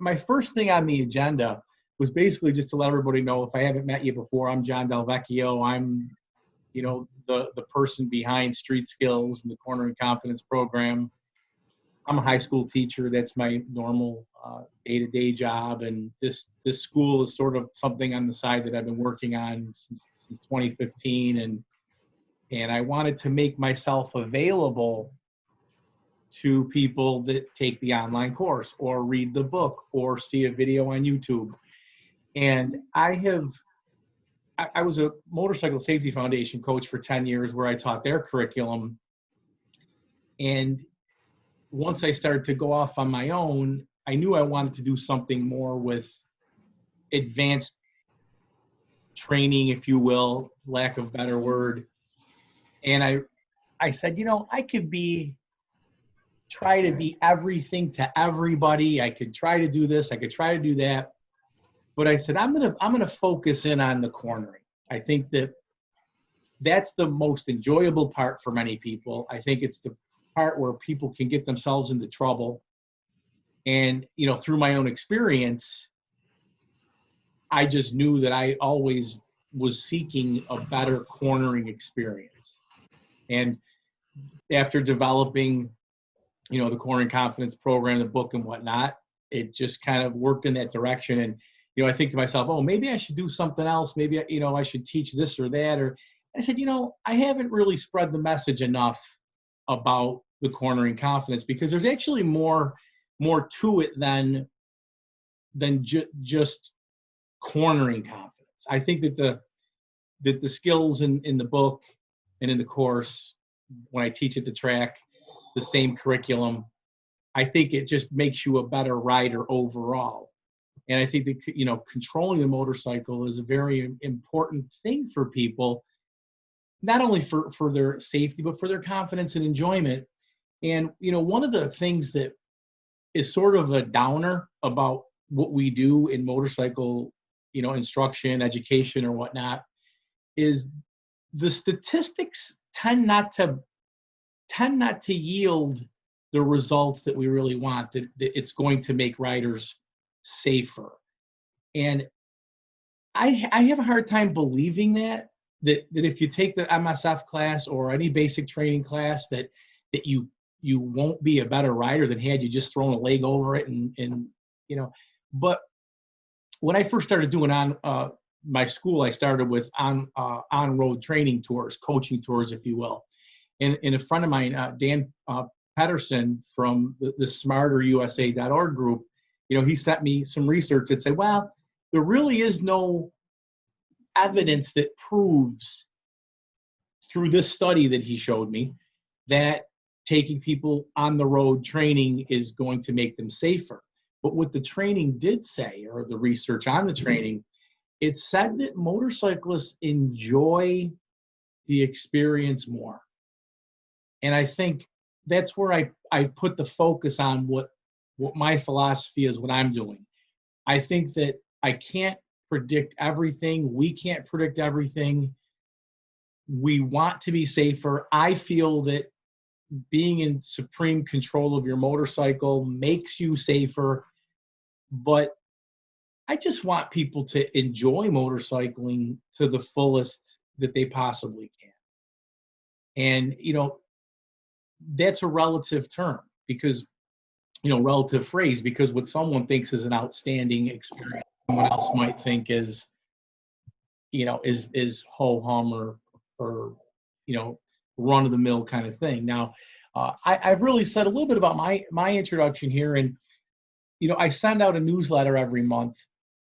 my first thing on the agenda was basically just to let everybody know, if I haven't met you before, I'm John Delvecchio. I'm, the person behind Street Skills and the Cornering Confidence program. I'm a high school teacher. That's my normal day-to-day job. And this school is sort of something on the side that I've been working on since 2015. And I wanted to make myself available to people that take the online course or read the book or see a video on YouTube. And I was a Motorcycle Safety Foundation coach for 10 years where I taught their curriculum. And once I started to go off on my own, I knew I wanted to do something more with advanced training, if you will, lack of a better word. And I said, I could try to be everything to everybody. I could try to do this. I could try to do that. But I said, I'm gonna focus in on the cornering. I think that's the most enjoyable part for many people. I think it's the part where people can get themselves into trouble. And, through my own experience, I just knew that I always was seeking a better cornering experience. And after developing, the Cornering Confidence program, the book and whatnot, it just kind of worked in that direction. And, I think to myself, oh, maybe I should do something else. Maybe, I should teach this or that. Or I said, I haven't really spread the message enough about the Cornering Confidence, because there's actually more to it than just cornering confidence. I think that the skills in the book and in the course, when I teach at the track, the same curriculum, I think it just makes you a better rider overall. And I think that, controlling the motorcycle is a very important thing for people, not only for their safety, but for their confidence and enjoyment. And, one of the things that is sort of a downer about what we do in motorcycle, instruction, education or whatnot, is the statistics tend not to yield the results that we really want, that it's going to make riders safer. And I have a hard time believing that if you take the MSF class or any basic training class, that you won't be a better rider than had you just thrown a leg over it. And but when I first started doing on my school, I started with on-road training tours, coaching tours, if you will. And a friend of mine, Dan Pedersen from the smarterusa.org group, he sent me some research that said, well, there really is no evidence that proves, through this study that he showed me, that taking people on the road training is going to make them safer. But what the training did say, or the research on the training, it said that motorcyclists enjoy the experience more. And I think that's where I put the focus on what my philosophy is, what I'm doing. I think that I can't predict everything. We can't predict everything. We want to be safer. I feel that being in supreme control of your motorcycle makes you safer, but I just want people to enjoy motorcycling to the fullest that they possibly can. And, that's a relative term, because, relative phrase, because what someone thinks is an outstanding experience, someone else might think is ho-hum or run of the mill kind of thing. Now, I've really said a little bit about my introduction here, and I send out a newsletter every month.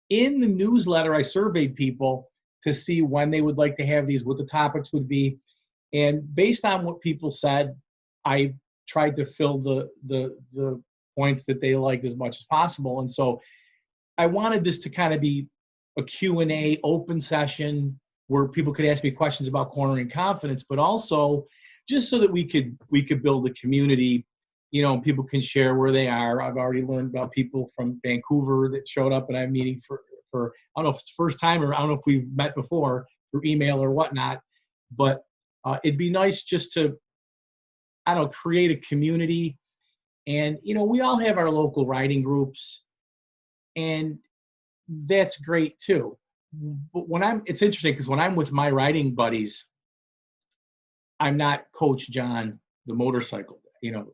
In the newsletter, I surveyed people to see when they would like to have these, what the topics would be, and based on what people said, I tried to fill the points that they liked as much as possible. And so I wanted this to kind of be a Q&A open session where people could ask me questions about cornering confidence, but also just so that we could build a community, people can share where they are. I've already learned about people from Vancouver that showed up, and I'm meeting for I don't know if it's the first time, or I don't know if we've met before through email or whatnot, but it'd be nice just to, create a community. And, we all have our local riding groups. and that's great too. But it's interesting because when I'm with my riding buddies, I'm not Coach John, the motorcycle,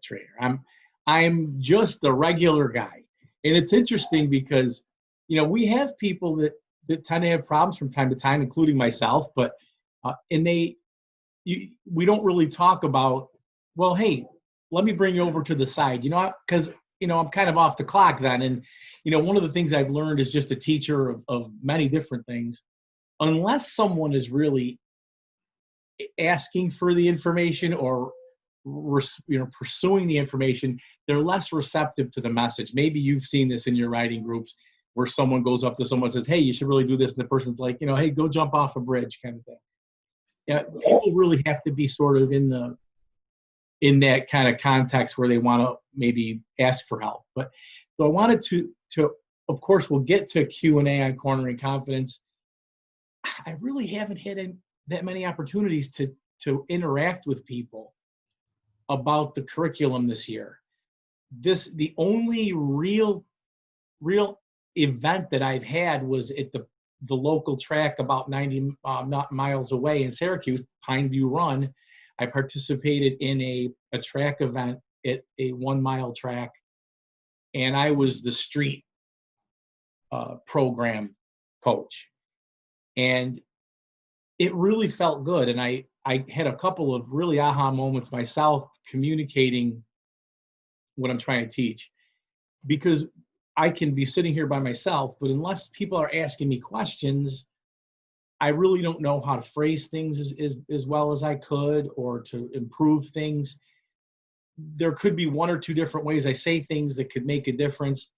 trainer. I'm just the regular guy. And it's interesting because, we have people that tend to have problems from time to time, including myself, but, we don't really talk about, well, hey, let me bring you over to the side, because, I'm kind of off the clock then. And, one of the things I've learned as just a teacher of many different things, unless someone is really asking for the information or pursuing the information, they're less receptive to the message. Maybe you've seen this in your writing groups where someone goes up to someone and says, hey, you should really do this, and the person's like, hey, go jump off a bridge, kind of thing. Yeah, people really have to be sort of in that kind of context where they want to maybe ask for help. But so I wanted to of course, we'll get to Q&A on Cornering Confidence. I really haven't had that many opportunities to interact with people about the curriculum this year. The only real event that I've had was at the local track about 90 miles away in Syracuse, Pineview Run. I participated in a track event at a 1 mile track, and I was the street program coach. And it really felt good. And I had a couple of really aha moments myself communicating what I'm trying to teach, because I can be sitting here by myself, but unless people are asking me questions, I really don't know how to phrase things as well as I could, or to improve things. There could be one or two different ways I say things that could make a difference.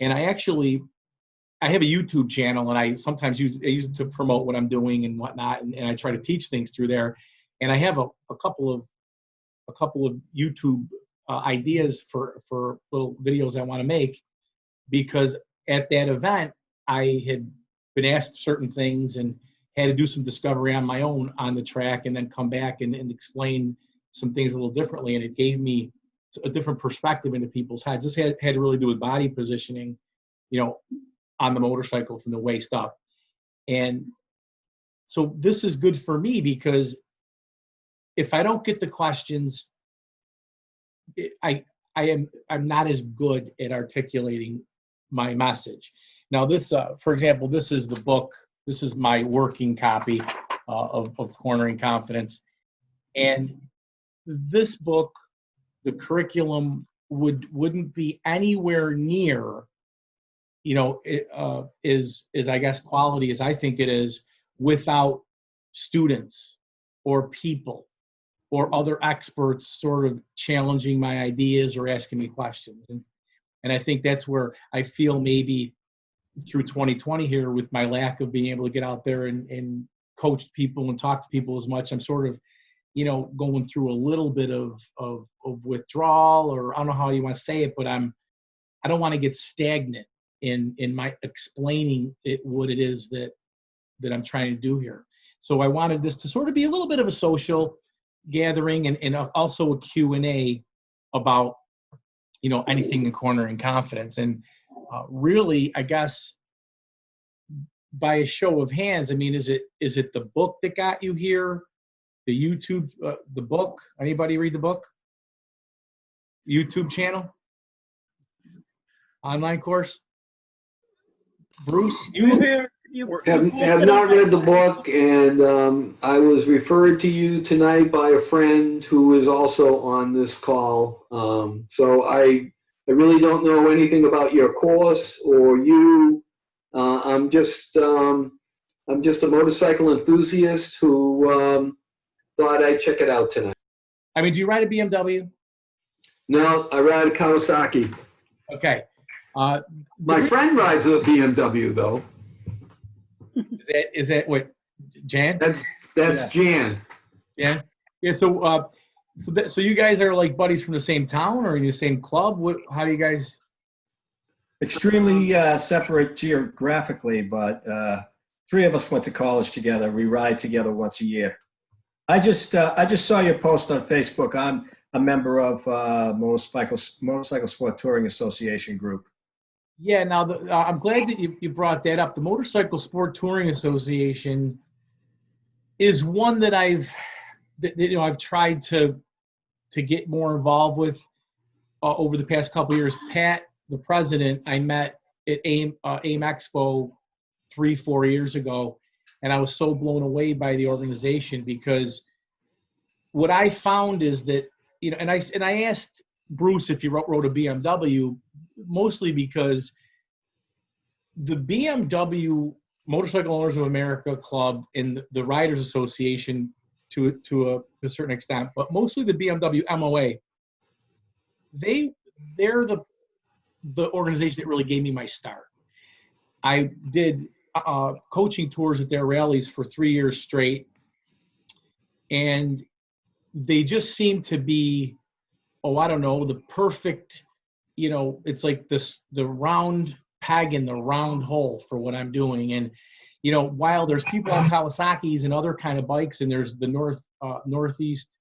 And I have a YouTube channel, and I sometimes use it to promote what I'm doing and whatnot, and I try to teach things through there. And I have a couple of YouTube ideas for little videos I want to make, because at that event I had been asked certain things and had to do some discovery on my own on the track, and then come back and explain some things a little differently. And it gave me a different perspective into people's heads. This had to really do with body positioning, on the motorcycle from the waist up. And so this is good for me, because if I don't get the questions, I'm not as good at articulating my message. Now this, for example, this is the book. This is my working copy of Cornering Confidence. And this book, the curriculum wouldn't be anywhere near, is I guess quality as I think it is, without students or people or other experts sort of challenging my ideas or asking me questions. And I think that's where I feel maybe through 2020 here, with my lack of being able to get out there and coach people and talk to people as much, I'm sort of, going through a little bit of withdrawal, or I don't know how you want to say it, but I don't want to get stagnant in my explaining what it is that I'm trying to do here. So I wanted this to sort of be a little bit of a social gathering, and also a Q&A about, anything in Cornering Confidence. And really, I guess, by a show of hands, I mean, is it the book that got you here? The YouTube, the book? Anybody read the book? YouTube channel? Online course? Bruce, you have not read the book, and I was referred to you tonight by a friend who is also on this call. So I really don't know anything about your course or you. I'm just a motorcycle enthusiast who thought I'd check it out tonight. I mean, do you ride a BMW? No, I ride a Kawasaki. Okay. My friend rides a BMW though. Is that what, Jan? That's Yeah. Jan. Yeah. Yeah. So so you guys are like buddies from the same town, or in the same club? How do you guys? Extremely separate geographically, but three of us went to college together. We ride together once a year. I just saw your post on Facebook. I'm a member of Motorcycle Sport Touring Association group. Yeah, now I'm glad that you brought that up. The Motorcycle Sport Touring Association is one that I've tried to get more involved with over the past couple of years. Pat, the president, I met at AIM Expo 3-4 years ago, and I was so blown away by the organization, because what I found is that, and I asked Bruce if he wrote a BMW, mostly because the BMW Motorcycle Owners of America Club and the Riders Association to a certain extent, but mostly the BMW MOA, they're the organization that really gave me my start. I did coaching tours at their rallies for 3 years straight, and they just seem to be, I don't know, the perfect, it's like the round peg in the round hole for what I'm doing. And while there's people on Kawasaki's and other kind of bikes, and there's the Northeast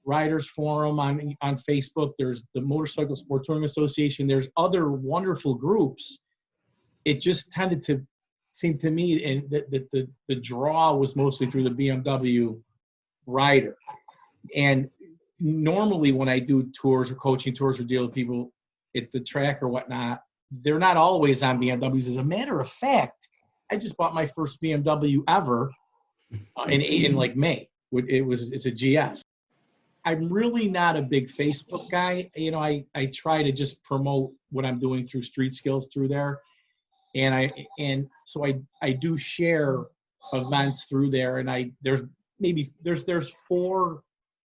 Riders Forum on Facebook, there's the Motorcycle Sport Touring Association, there's other wonderful groups. It just tended to seem to me, and that the draw was mostly through the BMW rider. And normally when I do tours or coaching tours or deal with people at the track or whatnot, they're not always on BMWs. As a matter of fact, I just bought my first BMW ever in like May. It's a GS. I'm really not a big Facebook guy. I try to just promote what I'm doing through Street Skills through there. And so I do share events through there, and there's 4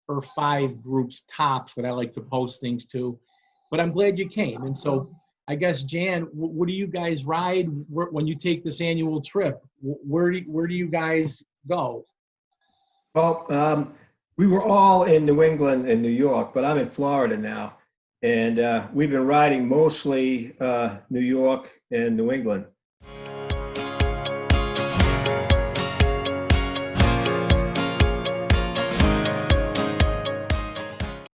or 5 groups tops that I like to post things to. But I'm glad you came. And so I guess, Jan, what do you guys ride when you take this annual trip? Where do you guys go? Well, we were all in New England and New York, but I'm in Florida now. And we've been riding mostly New York and New England.